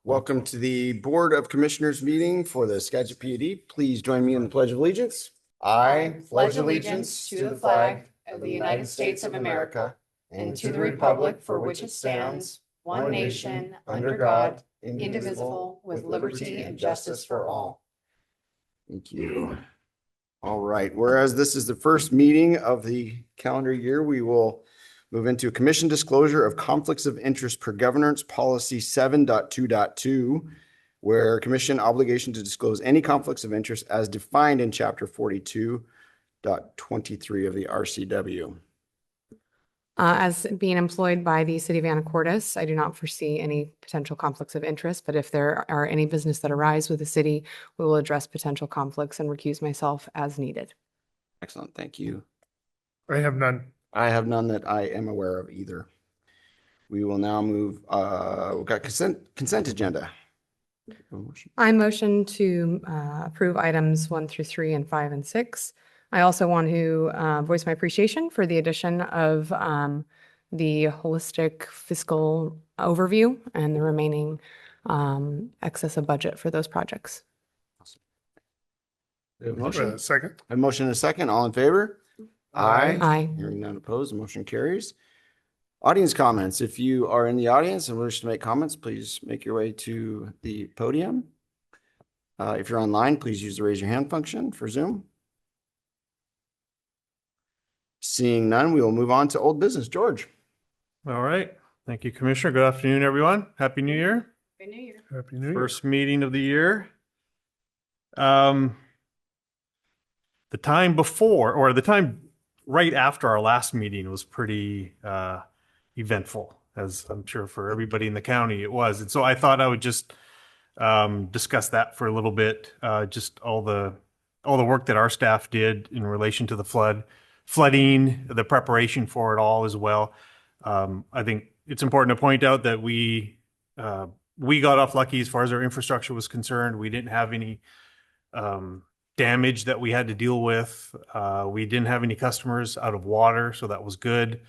Welcome to the Board of Commissioners meeting for the Skagit PUD. Please join me in the Pledge of Allegiance. I pledge allegiance to the flag of the United States of America and to the republic for which it stands, one nation, under God, indivisible, with liberty and justice for all. Thank you. All right. Whereas this is the first meeting of the calendar year, we will move into a commission disclosure of conflicts of interest per governance policy 7.2.2, where commission obligation to disclose any conflicts of interest as defined in chapter 42.23 of the RCW. As being employed by the city of Anacortes, I do not foresee any potential conflicts of interest, but if there are any business that arise with the city, we will address potential conflicts and recuse myself as needed. Excellent. Thank you. I have none. I have none that I am aware of either. We will now move, we've got consent agenda. I motion to approve items 1 through 3 and 5 and 6. I also want to voice my appreciation for the addition of the holistic fiscal overview and the remaining excess of budget for those projects. Motion. Second. A motion and a second. All in favor? Aye. Aye. Hearing none opposed, the motion carries. Audience comments. If you are in the audience and wish to make comments, please make your way to the podium. If you're online, please use the raise your hand function for Zoom. Seeing none, we will move on to old business. George. All right. Thank you, Commissioner. Good afternoon, everyone. Happy New Year. Happy New Year. Happy New Year. First meeting of the year. The time before, or the time right after our last meeting was pretty eventful, as I'm sure for everybody in the county it was. And so I thought I would just discuss that for a little bit, just all the work that our staff did in relation to the flooding, the preparation for it all as well. I think it's important to point out that we got off lucky as far as our infrastructure was concerned. We didn't have any damage that we had to deal with. We didn't have any customers out of water, so that was good.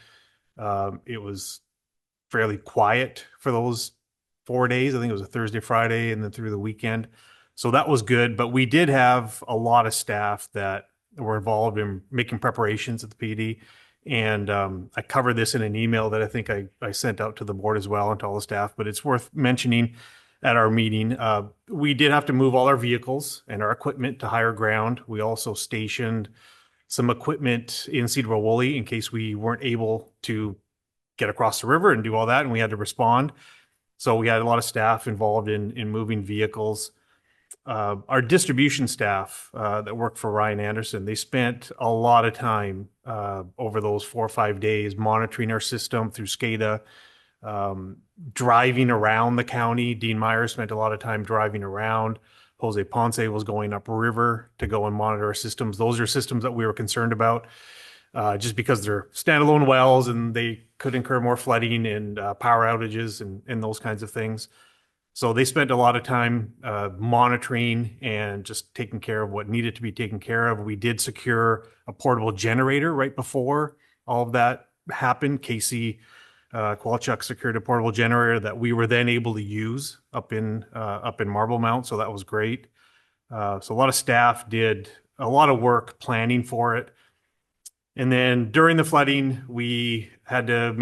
It was fairly quiet for those 4 days. I think it was a Thursday, Friday, and then through the weekend. So that was good. But we did have a lot of staff that were involved in making preparations at the PD. And I covered this in an email that I think I sent out to the board as well and to all the staff, but it's worth mentioning at our meeting. We did have to move all our vehicles and our equipment to higher ground. We also stationed some equipment in Cedarville Woolley in case we weren't able to get across the river and do all that, and we had to respond. So we had a lot of staff involved in moving vehicles. Our distribution staff that worked for Ryan Anderson, they spent a lot of time over those 4 or 5 days monitoring our system through SCADA, driving around the county. Dean Meyer spent a lot of time driving around. Jose Ponce was going upriver to go and monitor our systems. Those are systems that we were concerned about just because they're standalone wells and they could incur more flooding and power outages and those kinds of things. So they spent a lot of time monitoring and just taking care of what needed to be taken care of. We did secure a portable generator right before all of that happened. Casey Kowalchuk secured a portable generator that we were then able to use up in Marble Mount. So that was great. So a lot of staff did a lot of work planning for it. And then during the flooding, we had to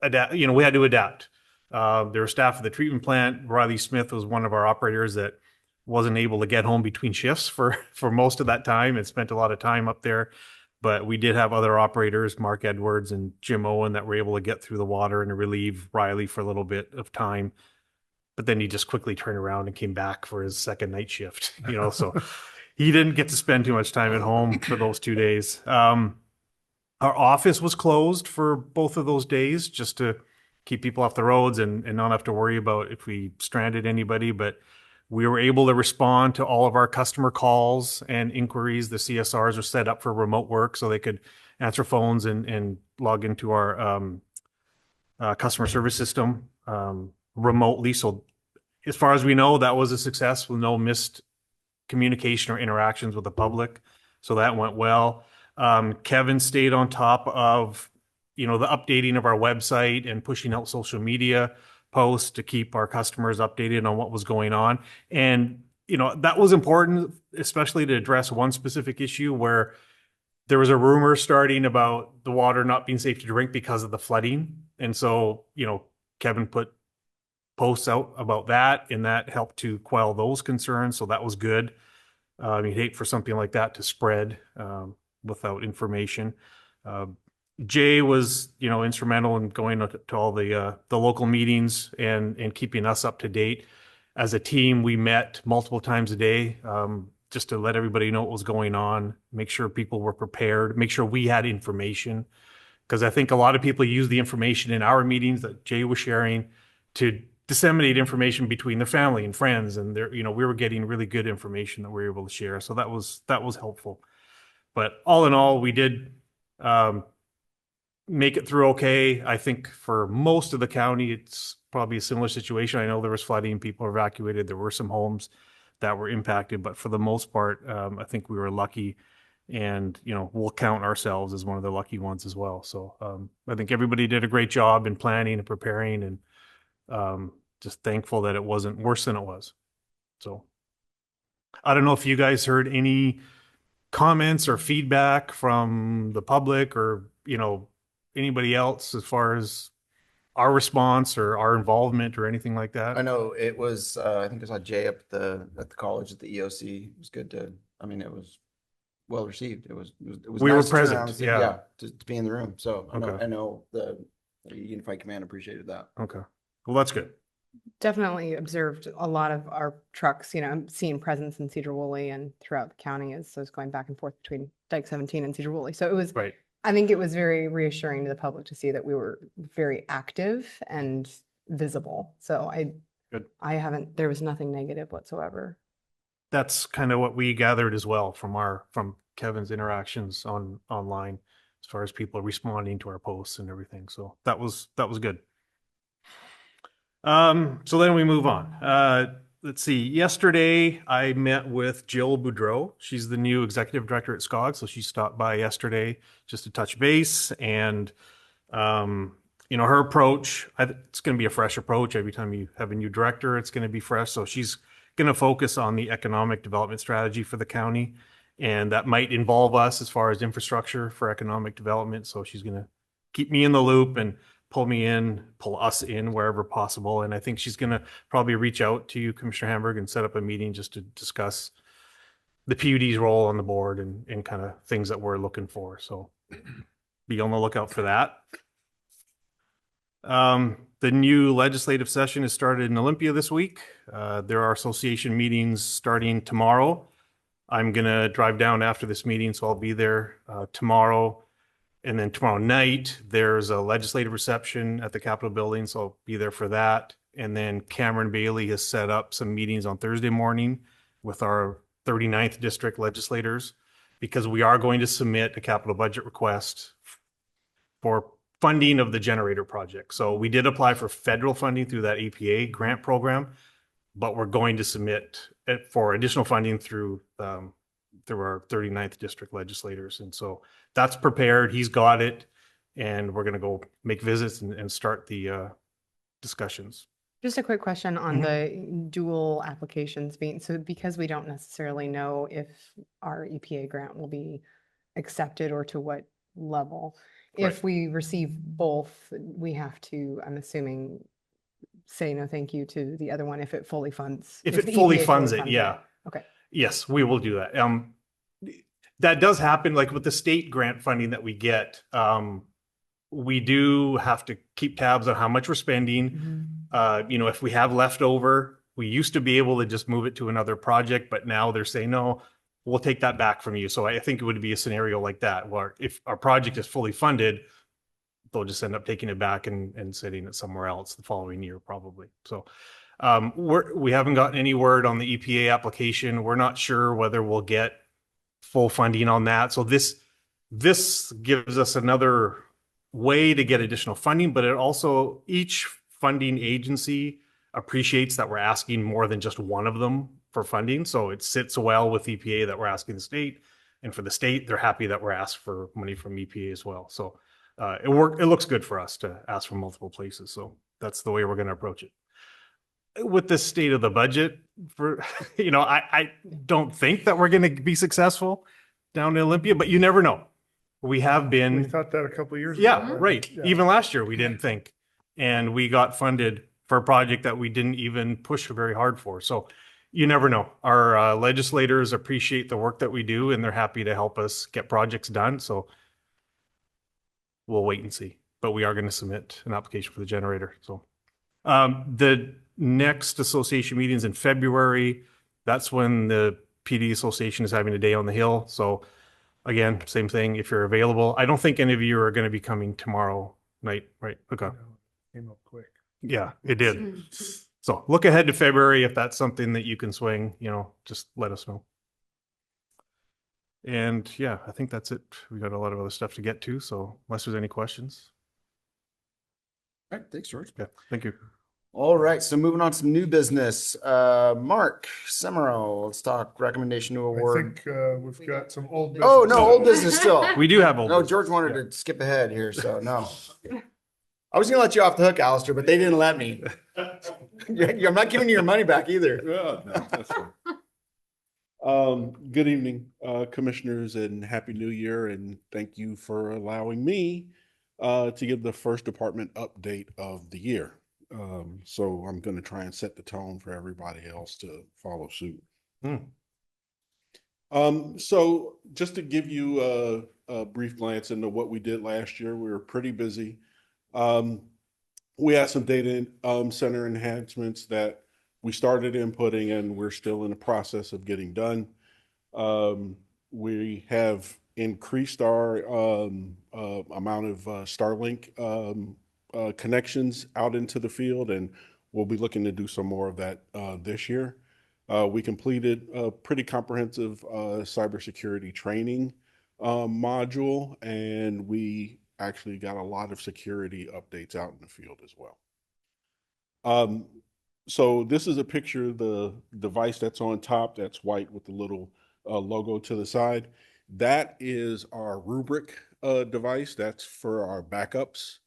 adapt. There were staff at the treatment plant. Riley Smith was one of our operators that wasn't able to get home between shifts for most of that time and spent a lot of time up there. But we did have other operators, Mark Edwards and Jim Owen, that were able to get through the water and relieve Riley for a little bit of time. But then he just quickly turned around and came back for his second night shift, so he didn't get to spend too much time at home for those 2 days. Our office was closed for both of those days just to keep people off the roads and not have to worry about if we stranded anybody. But we were able to respond to all of our customer calls and inquiries. The CSRs are set up for remote work so they could answer phones and log into our customer service system remotely. So as far as we know, that was a success with no missed communication or interactions with the public. So that went well. Kevin stayed on top of, the updating of our website and pushing out social media posts to keep our customers updated on what was going on. And, that was important, especially to address one specific issue where there was a rumor starting about the water not being safe to drink because of the flooding. And so, Kevin put posts out about that, and that helped to quell those concerns. So that was good. You'd hate for something like that to spread without information. Jay was, instrumental in going to all the local meetings and keeping us up to date. As a team, we met multiple times a day just to let everybody know what was going on, make sure people were prepared, make sure we had information. Because I think a lot of people use the information in our meetings that Jay was sharing to disseminate information between their family and friends, and we were getting really good information that we were able to share. So that was helpful. But all in all, we did make it through okay. I think for most of the county, it's probably a similar situation. I know there was flooding, people were evacuated. There were some homes that were impacted, but for the most part, I think we were lucky. And, we'll count ourselves as one of the lucky ones as well. So I think everybody did a great job in planning and preparing, and just thankful that it wasn't worse than it was. So I don't know if you guys heard any comments or feedback from the public or, anybody else as far as our response or our involvement or anything like that. I know it was, I think I saw Jay up at the college at the EOC. It was good it was well received. It was We were nice to turn present, around and see- yeah. to be in the room. So Okay. I know the Unified Command appreciated that. Okay. Well, that's good. Definitely observed a lot of our trucks, I'm seeing presence in Cedar Woolley and throughout the county as I was going back and forth between Dike 17 and Cedar Woolley. So it was, Right. I think it was very reassuring to the public to see that we were very active and visible. So Good. there was nothing negative whatsoever. That's kind of what we gathered as well from Kevin's interactions online, as far as people responding to our posts and everything. So that was good. So then we move on. Let's see. Yesterday, I met with Jill Boudreau. She's the new executive director at SCOG. So she stopped by yesterday just to touch base. And, her approach, it's going to be a fresh approach. Every time you have a new director, it's going to be fresh. So she's going to focus on the economic development strategy for the county. And that might involve us as far as infrastructure for economic development. So she's going to keep me in the loop and pull us in wherever possible. And I think she's going to probably reach out to you, Commissioner Hamburg, and set up a meeting just to discuss the PUD's role on the board and kind of things that we're looking for. So be on the lookout for that. The new legislative session has started in Olympia this week. There are association meetings starting tomorrow. I'm going to drive down after this meeting, so I'll be there tomorrow. And then tomorrow night, there's a legislative reception at the Capitol building, so I'll be there for that. And then Cameron Bailey has set up some meetings on Thursday morning with our 39th district legislators, because we are going to submit a capital budget request for funding of the generator project. So we did apply for federal funding through that EPA grant program, but we're going to submit it for additional funding through our 39th district legislators. And so that's prepared. He's got it. And we're going to go make visits and start the discussions. Just a quick question on the dual applications being, so because we don't necessarily know if our EPA grant will be accepted or to what level, if we receive both, we have to, I'm assuming, say no thank you to the other one if it fully funds. If the it fully EPA funds it, yeah. Okay. Yes, we will do that. That does happen, like with the state grant funding that we get. We do have to keep tabs on how much we're spending. If we have leftover, we used to be able to just move it to another project, but now they're saying, no, we'll take that back from you. So I think it would be a scenario like that, where if our project is fully funded, they'll just end up taking it back and setting it somewhere else the following year, probably. So we haven't gotten any word on the EPA application. We're not sure whether we'll get full funding on that. So this gives us another way to get additional funding, but it also, each funding agency appreciates that we're asking more than just one of them for funding. So it sits well with EPA that we're asking the state, And for the state, they're happy that we're asked for money from EPA as well. So it looks good for us to ask from multiple places. So that's the way we're going to approach it. With the state of the budget for, I don't think that we're going to be successful down in Olympia, but you never know. We have We been, thought that a couple of years ago. yeah, right. Yeah. Even last year, we didn't think. And we got funded for a project that we didn't even push very hard for. So you never know. Our legislators appreciate the work that we do and they're happy to help us get projects done. So we'll wait and see. But we are going to submit an application for the generator. So the next association meeting is in February. That's when the PD Association is having a day on the Hill. So again, same thing. If you're available, I don't think any of you are going to be coming tomorrow night, right? Okay. Came up quick. Yeah, it did. So look ahead to February. If that's something that you can swing, just let us know. And yeah, I think that's it. We got a lot of other stuff to get to. So unless there's any questions. All right, thanks, George. Yeah, thank you. All right, so moving on to some new business. Mark Semero, let's talk recommendation to I award. think we've got some old. Oh, business. no, old business still. We do have old. No, business. George wanted Yeah. to skip ahead here, so no. I was gonna let you off the hook, Alistair, but they didn't let me. I'm not giving you your money back either. Yeah, no, that's fine. Good evening, commissioners, and happy new year. And thank you for allowing me to give the first department update of the year. So I'm going to try and set the tone for everybody else to follow suit. So just to give you a brief glance into what we did last year, we were pretty busy. We had some data center enhancements that we started inputting and we're still in the process of getting done. We have increased our amount of Starlink connections out into the field, and we'll be looking to do some more of that this year. We completed a pretty comprehensive cybersecurity training module, and we actually got a lot of security updates out in the field as well. So this is a picture of the device that's on top. That's white with the little logo to the side. That is our rubric device. That's for our backups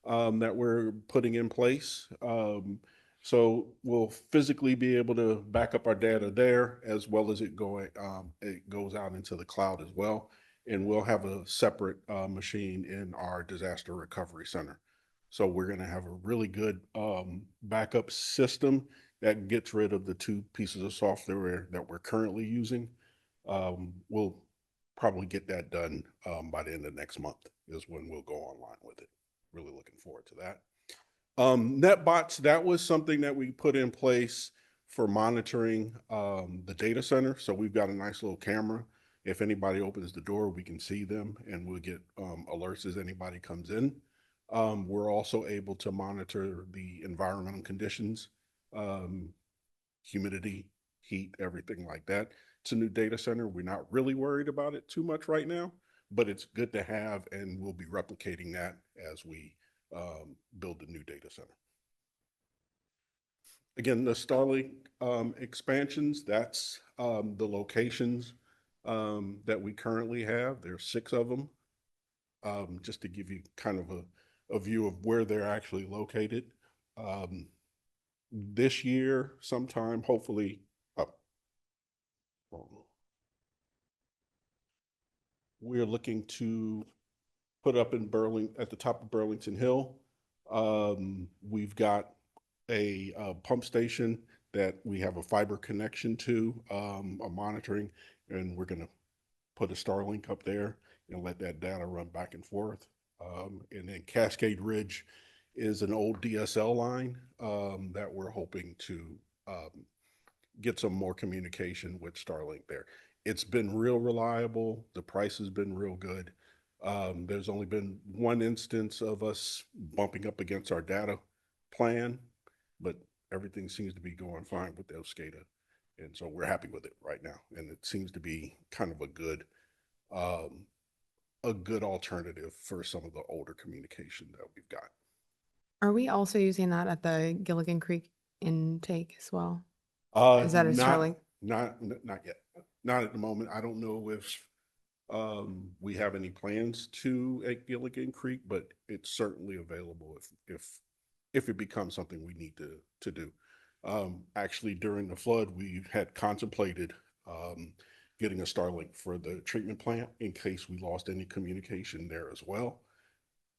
that we're putting in place. So we'll physically be able to back up our data there, as well as it goes out into the cloud as well. And we'll have a separate machine in our disaster recovery center. So we're going to have a really good backup system that gets rid of the two pieces of software that we're currently using. We'll probably get that done by the end of next month is when we'll go online with it. Really looking forward to that. NetBots, that was something that we put in place for monitoring the data center. So we've got a nice little camera. If anybody opens the door, we can see them and we'll get alerts as anybody comes in. We're also able to monitor the environmental conditions, humidity, heat, everything like that. It's a new data center. We're not really worried about it too much right now, but it's good to have, and we'll be replicating that as we build a new data center. Again, the Starlink expansions, that's the locations that we currently have. There's 6 of them, just to give you kind of a view of where they're actually located. This year, sometime, hopefully, we're looking to put up in at the top of Burlington Hill. We've got a pump station that we have a fiber connection to, a monitoring, and we're going to put a Starlink up there and let that data run back and forth. And then Cascade Ridge is an old DSL line that we're hoping to get some more communication with Starlink there. It's been real reliable. The price has been real good. There's only been one instance of us bumping up against our data plan, but everything seems to be going fine with the SCADA. And so we're happy with it right now. And it seems to be kind of a good alternative for some of the older communication that we've got. Are we also using that at the Gilligan Creek intake as well? Is that a Starlink? Not yet. Not at the moment. I don't know if we have any plans to at Gilligan Creek, but it's certainly available if it becomes something we need to do. Actually, during the flood, we had contemplated getting a Starlink for the treatment plant in case we lost any communication there as well.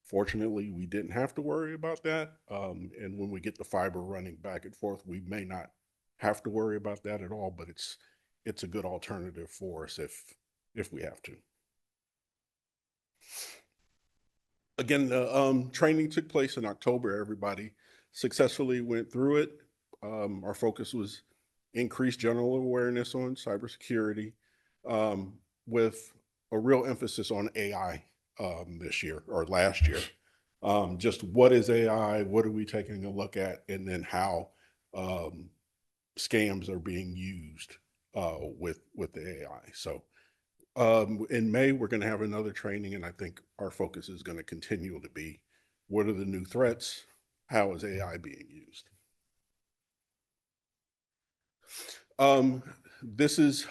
Fortunately, we didn't have to worry about that. And when we get the fiber running back and forth, we may not have to worry about that at all, but it's a good alternative for us if we have to. Again, the training took place in October. Everybody successfully went through it. Our focus was increased general awareness on cybersecurity, with a real emphasis on AI this year or last year. Just what is AI? What are we taking a look at? And then how scams are being used with the AI. So in May, we're going to have another training, and I think our focus is going to continue to be what are the new threats? How is AI being used? This is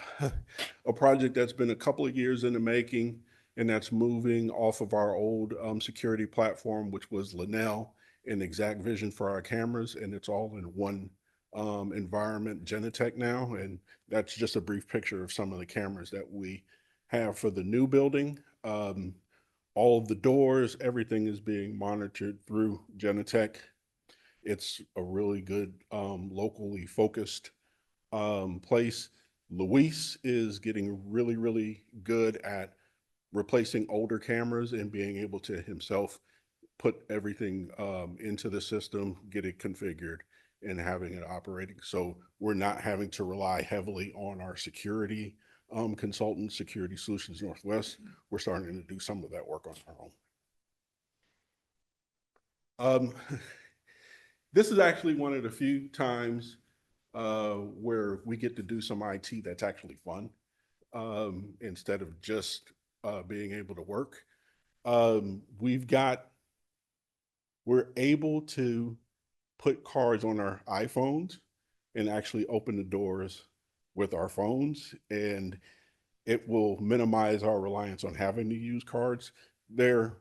a project that's been a couple of years in the making, and that's moving off of our old security platform, which was Linnell and Exact Vision for our cameras, and it's all in one environment, Genetech now, and that's just a brief picture of some of the cameras that we have for the new building. All of the doors, everything is being monitored through Genetech. It's a really good locally focused place. Luis is getting really, really good at replacing older cameras and being able to himself put everything into the system, get it configured, and having it operating. So we're not having to rely heavily on our security consultant, Security Solutions Northwest. We're starting to do some of that work on our own. This is actually one of the few times where we get to do some IT that's actually fun instead of just being able to work. We're able to put cards on our iPhones and actually open the doors with our phones, and it will minimize our reliance on having to use cards. We're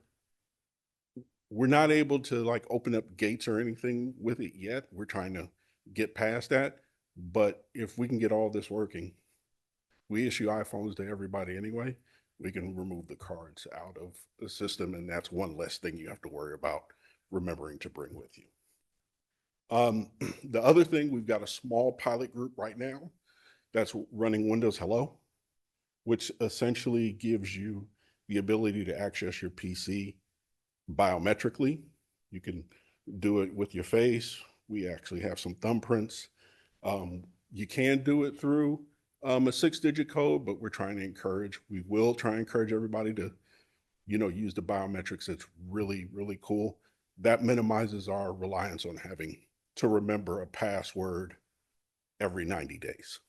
not able to like open up gates or anything with it yet. We're trying to get past that. But if we can get all this working, we issue iPhones to everybody anyway. We can remove the cards out of the system, and that's one less thing you have to worry about remembering to bring with you. The other thing, we've got a small pilot group right now that's running Windows Hello, which essentially gives you the ability to access your PC biometrically. You can do it with your face. We actually have some thumbprints. You can do it through a 6-digit code, but we will try and encourage everybody to, use the biometrics. It's really, really cool. That minimizes our reliance on having to remember a password every 90 days.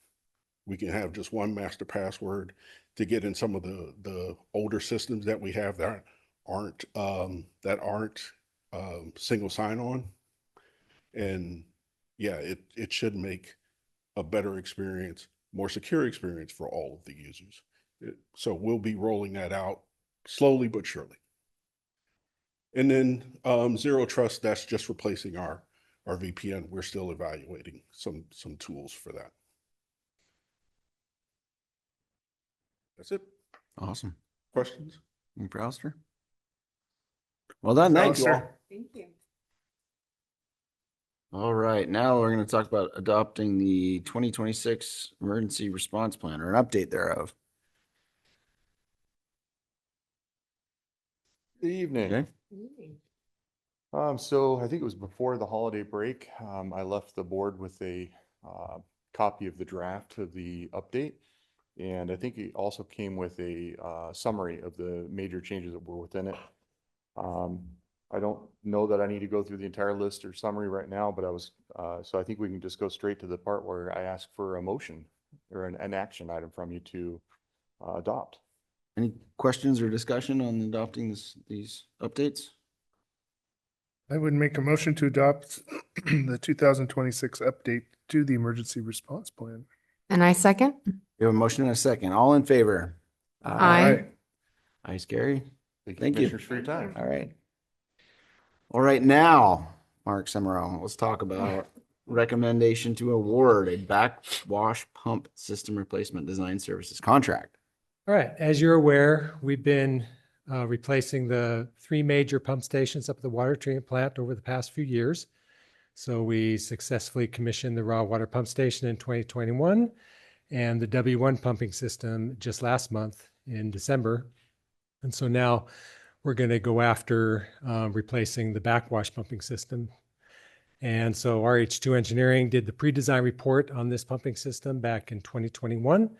We can have just one master password to get in some of the older systems that we have that aren't single sign-on. And yeah, it should make a better experience, more secure experience for all of the users. So we'll be rolling that out slowly but surely. And then Zero Trust, that's just replacing our VPN. We're still evaluating some tools for that. That's it. Awesome. Questions? Browser. Well done. Thank you all. Thank you. All right, now we're going to talk about adopting the 2026 emergency response plan, or an update thereof. Good evening. Okay. So I think it was before the holiday break. I left the board with a copy of the draft of the update. And I think it also came with a summary of the major changes that were within it. I don't know that I need to go through the entire list or summary right now, but so I think we can just go straight to the part where I ask for a motion or an action item from you to adopt. Any questions or discussion on adopting these updates? I would make a motion to adopt the 2026 update to the emergency response plan. And I second. We have a motion and a second. All in favor? Aye. Ayes, Gary. Thank Thank you. Commissioners, for your time. All right. All right, now, Mark Semmerall, let's talk about recommendation to award a backwash pump system replacement design services contract. All right, as you're aware, we've been replacing the 3 major pump stations up at the water treatment plant over the past few years. So we successfully commissioned the raw water pump station in 2021 and the W1 pumping system just last month in December. And so now we're going to go after replacing the backwash pumping system. And so RH2 Engineering did the pre-design report on this pumping system back in 2021.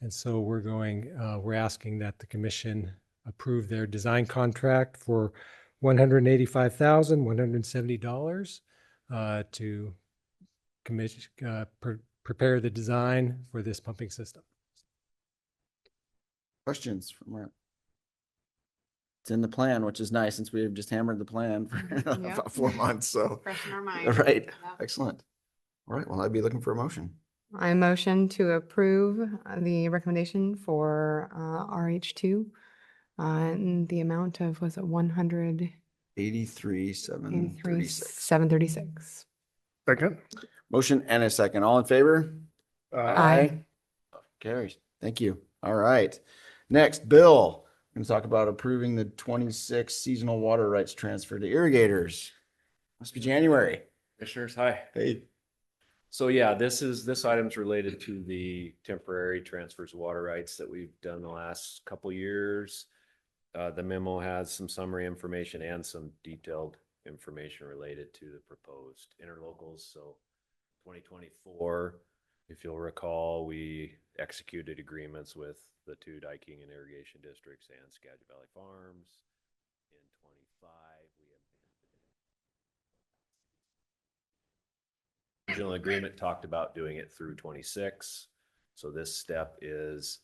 And so we're asking that the commission approve their design contract for $185,170 to prepare the design for this pumping system. Questions from Mark? It's in the plan, which is nice since we've just hammered the plan for Yeah. about 4 months. So, Fresh in our mind. right. Yeah. Excellent. All right. Well, I'd be looking for a motion. I motion to approve the recommendation for RH2 in the amount of, was it 83,736. 736. Second. Motion and a second. All in favor? Aye. Carries. Thank you. All right. Next, Bill. We're going to talk about approving the 26 seasonal water rights transfer to irrigators. Must be January. Commissioners, hi. Hey. So yeah, this item's related to the temporary transfers of water rights that we've done the last couple years. The memo has some summary information and some detailed information related to the proposed interlocals. So 2024, if you'll recall, we executed agreements with the 2 Diking and irrigation districts and Skagit Valley Farms. In 25, we original agreement talked about doing it through 26. So this step is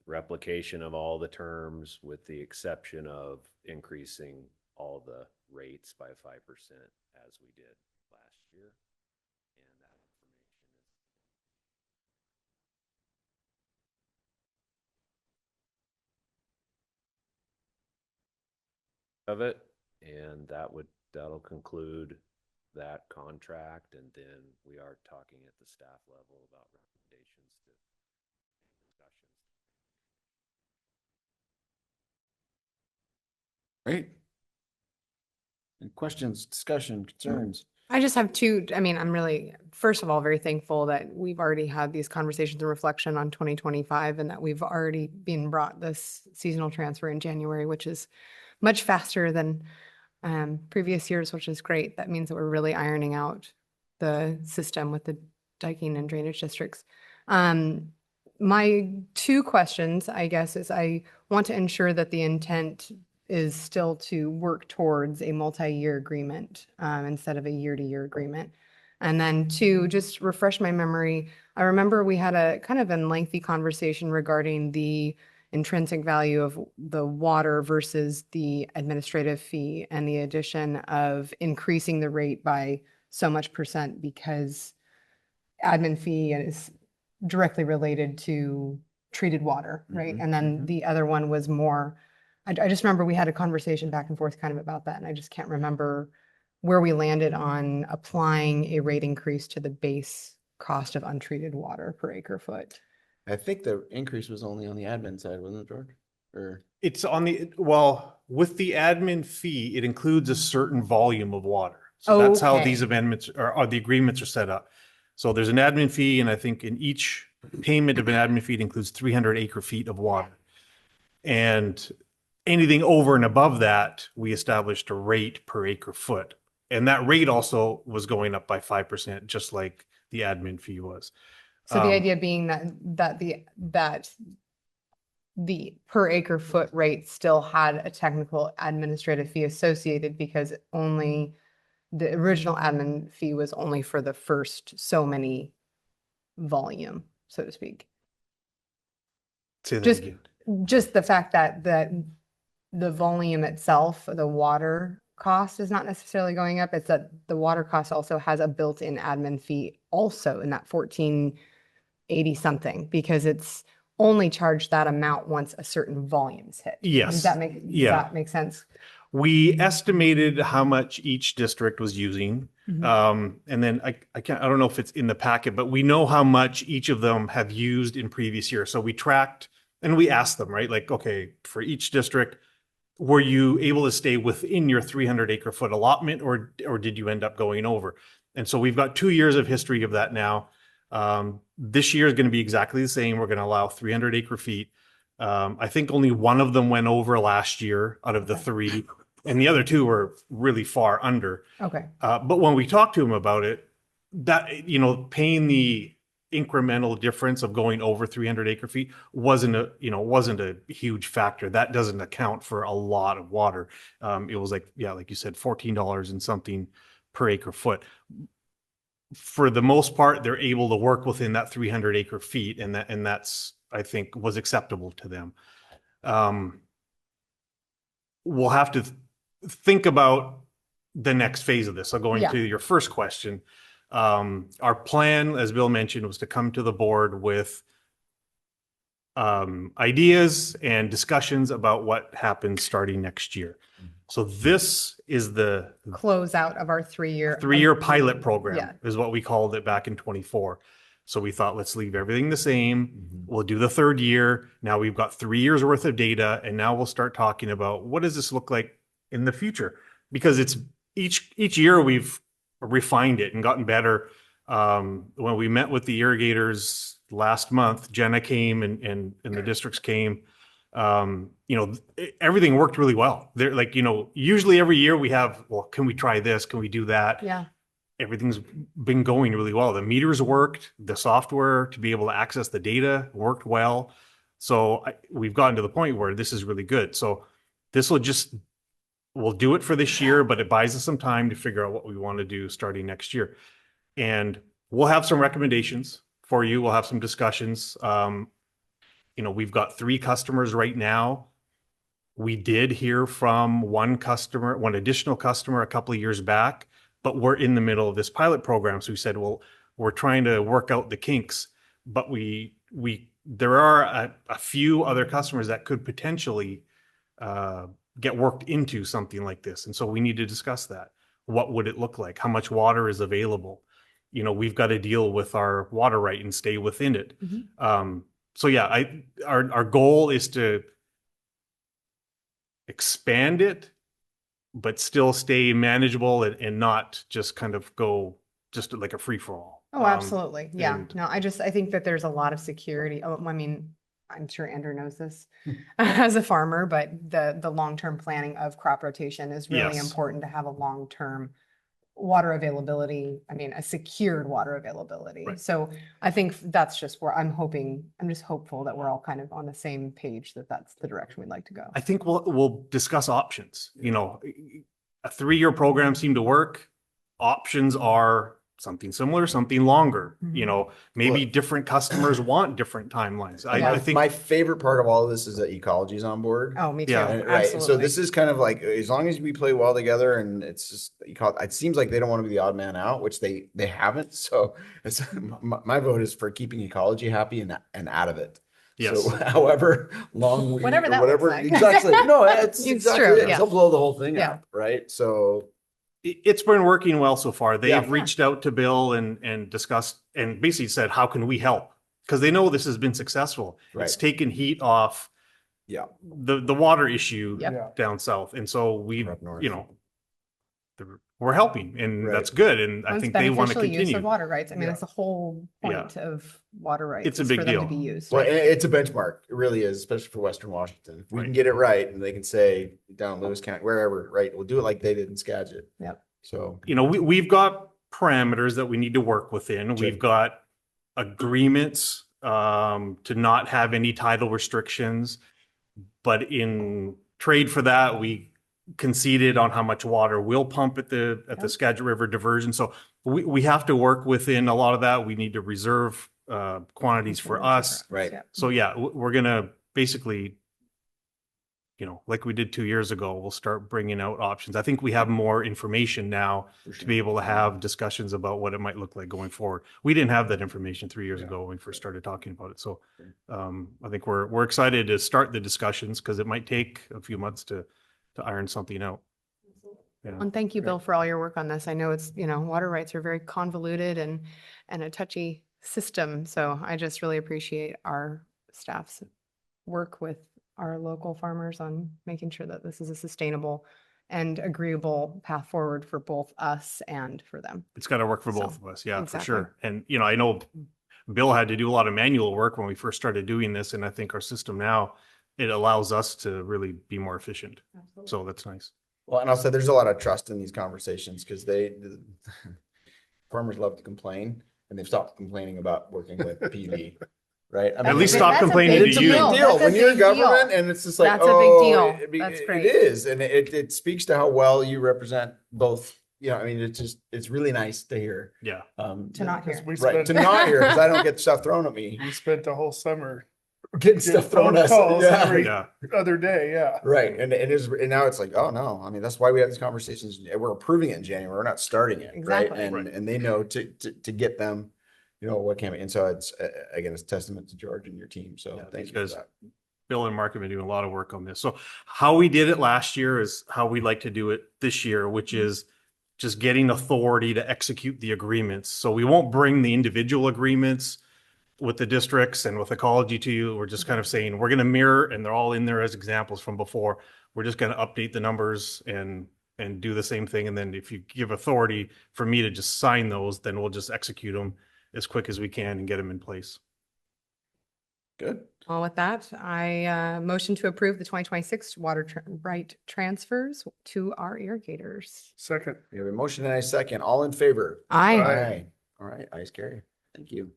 replication of all the terms with the exception of increasing all the rates by 5% as we did last year. And that information is of it. And that'll conclude that contract, and then we are talking at the staff level about recommendations to discussions. Great. Any questions, discussion, concerns? I just have two. I mean, I'm really, first of all, very thankful that we've already had these conversations and reflection on 2025 and that we've already been brought this seasonal transfer in January, which is much faster than previous years, which is great. That means that we're really ironing out the system with the diking and drainage districts. My 2 questions, I guess, is I want to ensure that the intent is still to work towards a multi-year agreement instead of a year-to-year agreement. And then 2, just refresh my memory. I remember we had a kind of a lengthy conversation regarding the intrinsic value of the water versus the administrative fee and the addition of increasing the rate by so much % because admin fee is directly related to treated water, right? Mhm, And then the other one was more, I just remember we had a conversation back and forth kind of about that, and I just can't remember where we landed on applying a rate increase to the base cost of untreated water per acre foot. I think the increase was only on the admin side, wasn't it, George? Or It's on with the admin fee, it includes a certain volume of water. So that's how these Okay. amendments or the agreements are set up. So there's an admin fee, and I think in each payment of an admin fee, it includes 300 acre feet of water. And anything over and above that, we established a rate per acre foot. And that rate also was going up by 5%, just like the admin fee was. So the idea being that the per acre foot rate still had a technical administrative fee associated because only the original admin fee was only for the first so many volume, so to speak. Say that Just- again. Just the fact that the volume itself, the water cost is not necessarily going up. It's that the water cost also has a built-in admin fee also in that 1480 something, because it's only charge that amount once a certain volume's hit. Yes. Does that Yeah. make sense? We estimated how much each district was using. Mhm. And then I don't know if it's in the packet, but we know how much each of them have used in previous years. So we tracked and we asked them, right? Like, okay, for each district, were you able to stay within your 300 acre foot allotment or did you end up going over? And so we've got 2 years of history of that now. This year is going to be exactly the same. We're going to allow 300 acre feet. I think only one of them went over last year out of the 3, and the other 2 were really far under. Okay. But when we talked to him about it, that, you know, paying the incremental difference of going over 300 acre feet wasn't a huge factor. That doesn't account for a lot of water. It was like, yeah, like you said, $14 and something per acre foot. For the most part, they're able to work within that 300 acre feet, and that's, I think, was acceptable to them. We'll have to think about the next phase of this. So going to your first question, our plan, as Bill mentioned, was to come to the board with ideas and discussions about what happens starting next year. So this is the Close out of our 3-year. 3-year pilot program Yeah. is what we called it back in 24. So we thought, let's leave everything the same. We'll do the 3rd year. Now we've got 3 years worth of data, and now we'll start talking about what does this look like in the future? Because it's each year we've refined it and gotten better. When we met with the irrigators last month, Jenna came and the districts came. Everything worked really well. They're like, usually every year we have, well, can we try this? Can we do that? Yeah. Everything's been going really well. The meters worked, the software to be able to access the data worked well. So we've gotten to the point where this is really good. So this we'll do it for this year, but it buys us some time to figure out what we want to do starting next year. And we'll have some recommendations for you. We'll have some discussions. We've got 3 customers right now. We did hear from one additional customer a couple of years back, but we're in the middle of this pilot program. So we said, well, we're trying to work out the kinks, but there are a few other customers that could potentially get worked into something like this. And so we need to discuss that. What would it look like? How much water is available? We've got to deal with our water right and stay within it. So yeah, our goal is to expand it, but still stay manageable and not just kind of go just like a free for all. Oh, absolutely. Yeah. and- No, I think that there's a lot of security. Oh, I mean, I'm sure Andrew knows this as a farmer, but the long-term planning of crop rotation is really Yes. important to have a long-term water availability. I mean, a secured water availability. Right. So I think that's just where I'm just hopeful that we're all kind of on the same page, that that's the direction we'd like to go. I think we'll discuss options. A 3-year program seemed to work. Options are something similar, something longer. Maybe Look. different customers want different timelines. Yeah. I think My favorite part of all of this is that ecology is on board. Oh, me too. Yeah. Right. So Absolutely. this is kind of like, as long as we play well together, and it's just, it seems like they don't want to be the odd man out, which they haven't. So my vote is for keeping ecology happy and out of it. Yes. So however long Whatever that looks like. exactly. No, it's It's exactly true, it. yeah. They'll blow the whole thing Yeah. up. Right. So it's been working well so far. They've Yeah. reached out to Bill and discussed and basically said, how can we help? Because they know this has been successful. It's Right. taken heat off yeah. the water issue Yep. down south. And so Or up north. we're helping, and Right. that's good. And I It's think they want to beneficial use continue. of water rights. I mean, Yeah. that's the whole point of water rights. It's a is big for them to deal. be used. Well, and it's a benchmark. It really is, especially for Western Washington. If we can Right. get it right, and they can say down in Lewis County, wherever, right, we'll do it like they did in Skagit. Yep. So We've got parameters that we need to work within. Sure. We've got agreements to not have any tidal restrictions. But in trade for that, we conceded on how much water we'll pump at the Skagit River diversion. So we have to work within a lot of that. We need to reserve quantities for us. Right. Yeah. So yeah, we're gonna basically like we did 2 years ago, we'll start bringing out options. I think we have more information now to be able to have discussions about what it might look like going forward. We didn't have that information 3 years ago when we first started talking about it. So I think we're excited to start the discussions because it might take a few months to iron something out. Yeah. And thank you, Bill, for all your work on this. I know it's, water rights are very convoluted and a touchy system. So I just really appreciate our staff's work with our local farmers on making sure that this is a sustainable and agreeable path forward for both us and for them. It's got to work for both So, of us. Yeah, exactly. for sure. And, I know Bill had to do a lot of manual work when we first started doing this. And I think our system now, it allows us to really be more efficient. Absolutely. So that's nice. Well, and I'll say there's a lot of trust in these conversations because farmers love to complain and they've stopped complaining about working with PD, right? I At least big- stop that's a complaining big It's to a you. big deal. deal That's a when you're in big deal. government and it's just like, That's a big oh, deal. That's it great. is. And it speaks to how well you represent both, it's really nice to hear. Yeah. To not hear. We Right, spent, to not hear, because I don't get stuff thrown at me. we spent the whole summer Getting getting stuff thrown phone at us. calls Yeah. every Yeah. other day, yeah. Right, and now it's like, oh no, I mean, that's why we have these conversations. We're approving it in January, we're not starting it, right? Exactly. And they know to get them, what can we, and so it's, again, it's testament to George and your team, so Yeah, thank you because for that. Bill and Mark have been doing a lot of work on this. So how we did it last year is how we like to do it this year, which is just getting authority to execute the agreements. So we won't bring the individual agreements with the districts and with ecology to you. We're just kind of saying, we're going to mirror, and they're all in there as examples from before. We're just going to update the numbers and do the same thing. And then if you give authority for me to just sign those, then we'll just execute them as quick as we can and get them in place. Good. Well, with that, I motion to approve the 2026 right transfers to our irrigators. Second, We have a motion and a second. All in favor? Aye. Aye. All right, ayes carry. Thank you.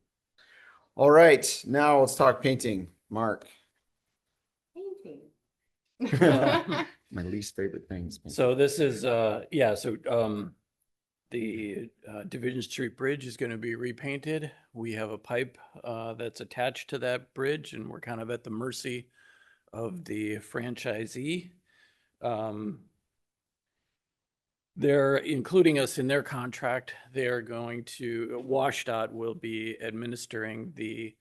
All right, now let's talk painting. Mark. My least favorite things. So this is, the Division Street Bridge is going to be repainted. We have a pipe that's attached to that bridge, and we're kind of at the mercy of the franchisee. They're including us in their contract. They're going to, WSDOT will be administering the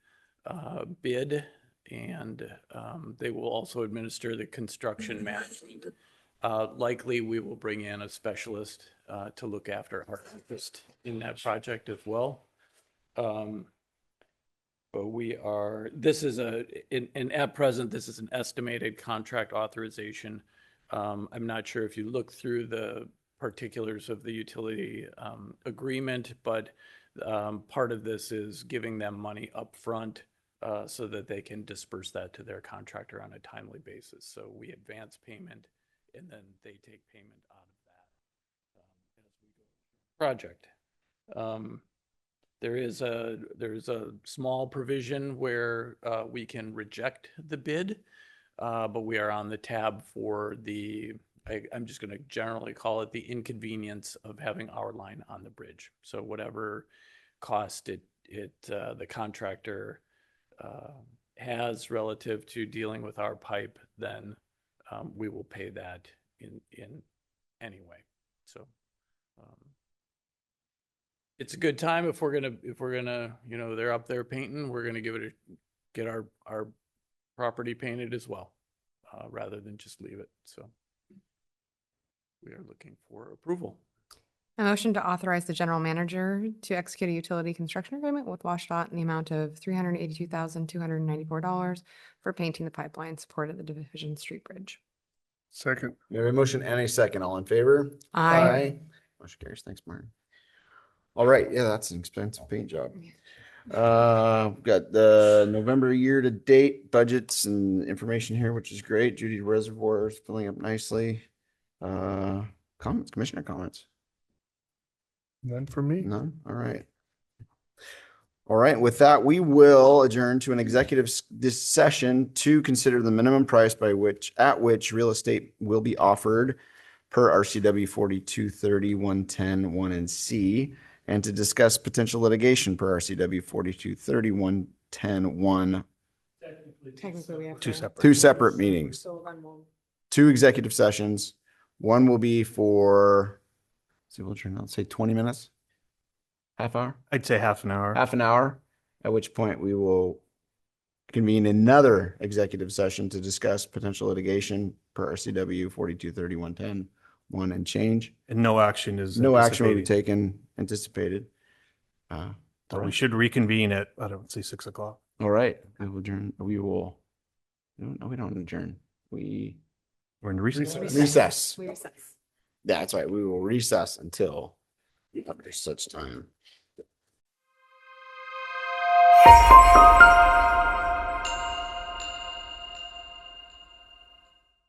bid, and they will also administer the construction management. Likely, we will bring in a specialist to look after our interest in that project as well. But this is at present, this is an estimated contract authorization. I'm not sure if you look through the particulars of the utility agreement, but part of this is giving them money up front so that they can disperse that to their contractor on a timely basis. So we advance payment and then they take payment out of that as we go through the project. There's a small provision where we can reject the bid, but we are on the tab for I'm just going to generally call it the inconvenience of having our line on the bridge. So whatever cost the contractor has relative to dealing with our pipe, then we will pay that in anyway. So it's a good time if we're gonna they're up there painting, we're gonna get our property painted as well, rather than just leave it. So we are looking for approval. A motion to authorize the general manager to execute a utility construction agreement with WSDOT in the amount of $382,294 for painting the pipeline support at the Division Street Bridge. second, We have a motion and a second. All in favor? Aye. Motion carries. Thanks, Martin. All right, yeah, that's an expensive paint job. We've got the November year to date budgets and information here, which is great. Judy Reservoir is filling up nicely. Comments, commissioner comments? none for me. None? All right. All right, with that, we will adjourn to an executive this session to consider the minimum price at which real estate will be offered per RCW 4230-110-1 and C, and to discuss potential litigation per RCW 4230-110-1. Technically, we have Two separate. Two separate meetings. 2 executive sessions. One will be for, see, we'll turn out, say 20 minutes, half hour, I'd say half an hour. half an hour, at which point we will convene another executive session to discuss potential litigation per RCW 4231.10.1 and change. And no action is No action will be anticipated. anticipated. So we should reconvene at, I don't say 6 o'clock. All right, we will adjourn. No, we don't adjourn. We We're in recess. recess. We recess. That's right. We will recess until after such time.